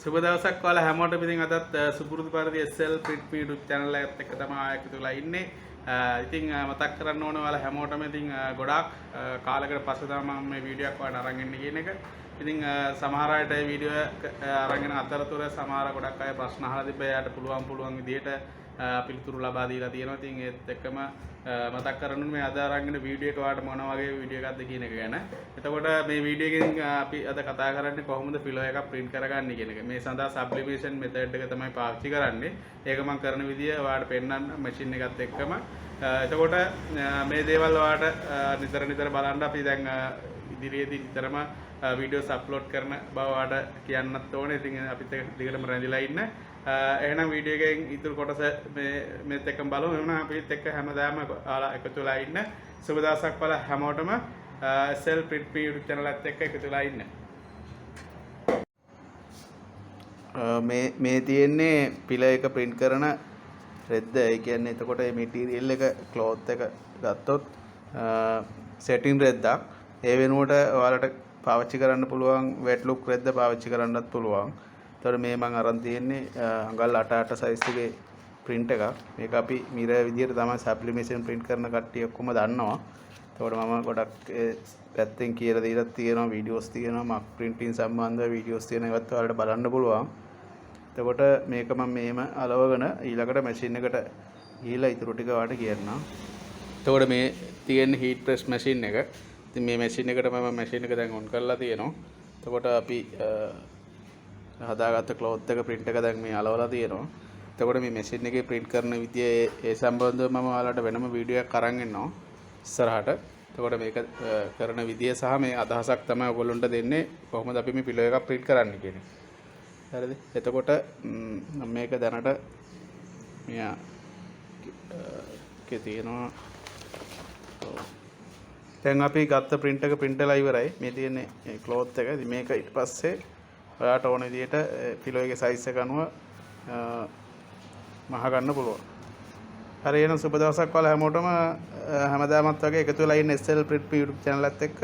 සුබ දවසක් ඔයාලා හැමෝටම ඉතින් අදත් සුපුරුදු පරිදි SL Print Me YouTube channel එකත් එක්ක තමයි ආයෙත් තුලා ඉන්නේ. ඉතින් මතක් කරන්න ඕනේ ඔයාලා හැමෝටම ඉතින් ගොඩාක් කාලයකට පස්සේ තමයි මම මේ වීඩියෝ එකක් ඔයාලට අරන් එන්නේ කියන එක. ඉතින් සමහර අයට මේ වීඩියෝ එක අරගෙන අතරතුර සමහර ගොඩක් අය ප්‍රශ්න අහලා තිබ්බා. එයාට පුළුවන් විදිහට පිළිතුරු ලබා දීලා තියෙනවා. ඉතින් ඒත් එක්කම මතක් කරගන්න මේ අද අරගෙන වීඩියෝ එක ඔයාලට මොන වගේ වීඩියෝ එකක්ද කියන එක ගැන. එතකොට මේ වීඩියෝ එකෙන් අපි අද කතා කරන්නේ කොහොමද ෆිලෝ එකක් print කරගන්නේ කියන එක. මේ සඳහා sublimation method එක තමයි පාවිච්චි කරන්නේ. ඒක මම කරන විදිය ඔයාලට පෙන්නන්න මැෂින් එකත් එක්කම. එතකොට මේ දේවල් ඔයාලට නිතර බලන්න අපි දැන් ඉදිරියේදී නිතරම වීඩියෝස් අප්ලෝඩ් කරන බව ඔයාලට කියන්නත් ඕනේ. ඉතින් අපිත් එක්ක දිගටම රැඳිලා ඉන්න. එහෙනම් වීඩියෝ එකෙන් ඉතුරු කොටස මේත් එක්කම බලමු. එහෙනම් අපිත් එක්ක හැමදාම ඔයාලා එකතු වෙලා ඉන්න. සුබ දවසක් ඔයාලා හැමෝටම SL Print Me YouTube channel එකත් එක්ක එකතු වෙලා ඉන්න. මේ තියෙන්නේ පිළ එක print කරන රෙද්ද. ඒ කියන්නේ එතකොට මේ මැටීරියල් එක ක්ලොත් එක ගත්තොත් සෙටින් රෙද්දක්. ඒ වෙනුවට ඔයාලට පාවිච්චි කරන්න පුළුවන් wet look රෙද්ද පාවිච්චි කරන්නත් පුළුවන්. එතකොට මේ මම අරන් තියෙන්නේ අඟල් 8 size එකේ print එකක්. මේක අපි මිර විදියට තමයි sublimation print කරන කට්ටිය ඔක්කොම දන්නවා. එතකොට මම ගොඩක් පැත්තෙන් කියලා දීලා තියෙනවා, වීඩියෝස් තියෙනවා, මක් printing සම්බන්ධව වීඩියෝස් තියෙනවා. ඒවත් ඔයාලට බලන්න පුළුවන්. එතකොට මේක මම මේම අලවගෙන ඊළඟට මැෂින් එකට ගිහිල්ලා ඊටු ටික ඔයාලට කියන්නම්. එතකොට මේ තියෙන heat press machine එක. ඉතින් මේ මැෂින් එකට මම මැෂින් එක දැන් on කරලා තියෙනවා. එතකොට අපි හදාගත්ත ක්ලොත් එක print එක දැන් මේ අලවලා තියෙනවා. එතකොට මේ මැෂින් එකේ print කරන විදිය ඒ සම්බන්ධව මම ඔයාලට වෙනම වීඩියෝ එකක් අරන් එන්නවා ඉස්සරහට. එතකොට මේක කරන විදිය සහ මේ අදහසක් තමයි ඔයගොල්ලන්ට දෙන්නේ කොහොමද අපි මේ පිලෝ එකක් print කරන්නේ කියන එක. හරිද? එතකොට මේක දැනට මෙයා කේ තියෙනවා. දැන් අපි ගත්ත print එක print වෙලා ඉවරයි. මේ තියෙන්නේ ක්ලොත් එක. ඉතින් මේක ඊට පස්සේ ඔයාලට ඕන විදිහට පිලෝ එකේ size එක අනුව මහ ගන්න පුළුවන්. හරි, එහෙනම් සුබ දවසක් ඔයාලා හැමෝටම හැමදාමත් වගේ එකතු වෙලා ඉන්න SL Print Me YouTube channel එකත් එක්ක.